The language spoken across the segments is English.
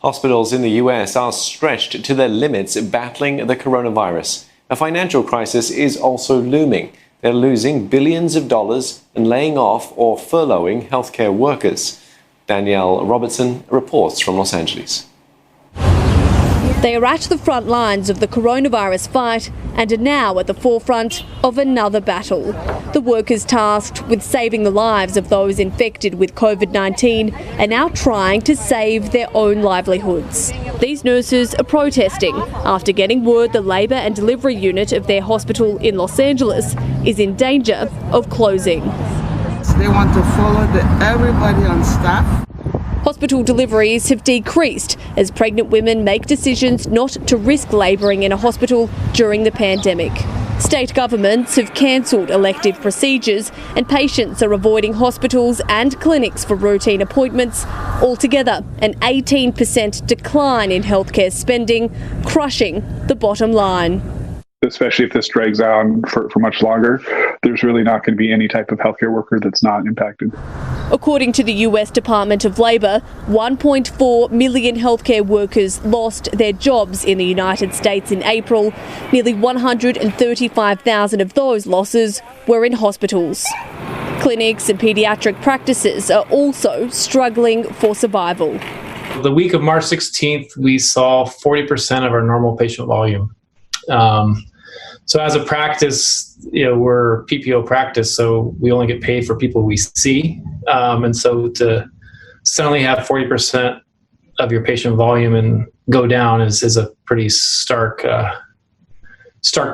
Hospitals in the US are stretched to their limits battling the coronavirus. A financial crisis is also looming. They're losing billions of dollars and laying off or furloughing healthcare workers. Danielle Robertson reports from Los Angeles. They are at the front lines of the coronavirus fight and are now at the forefront of another battle. The workers tasked with saving the lives of those infected with COVID-19 are now trying to save their own livelihoods. These nurses are protesting after getting word the labour and delivery unit of their hospital in Los Angeles is in danger of closing. They want to follow everybody on staff. Hospital deliveries have decreased as pregnant women make decisions not to risk labouring in a hospital during the pandemic. State governments have cancelled elective procedures and patients are avoiding hospitals and clinics for routine appointments. Altogether, an 18% decline in healthcare spending, crushing the bottom line. Especially if this drags on for much longer, there's really not going to be any type of healthcare worker that's not impacted. According to the US Department of Labour, 1.4 million healthcare workers lost their jobs in the United States in April. Nearly 135,000 of those losses were in hospitals. Clinics and paediatric practices are also struggling for survival. The week of March 16th, we saw 40% of our normal patient volume. So as a practice, we're PPO practice, so we only get paid for people we see. And so to suddenly have 40% of your patient volume and go down is a pretty stark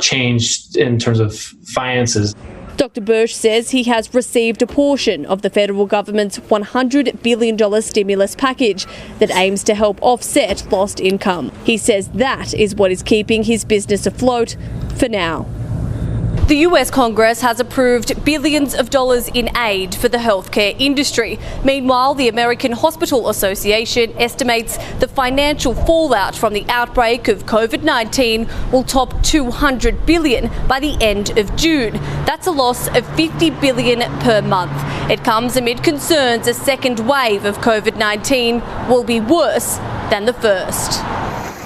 change in terms of finances. Dr. Birch says he has received a portion of the federal government's $100 billion stimulus package that aims to help offset lost income. He says that is what is keeping his business afloat for now. The US Congress has approved billions of dollars in aid for the healthcare industry. Meanwhile, the American Hospital Association estimates the financial fallout from the outbreak of COVID-19 will top $200 billion by the end of June. That's a loss of $50 billion per month. It comes amid concerns a second wave of COVID-19 will be worse than the first.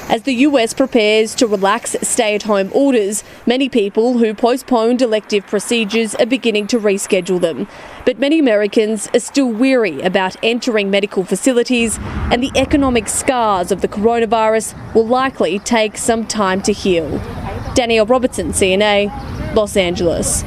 As the US prepares to relax stay-at-home orders, many people who postponed elective procedures are beginning to reschedule them. But many Americans are still weary about entering medical facilities, and the economic scars of the coronavirus will likely take some time to heal. Danielle Robertson, CNA, Los Angeles.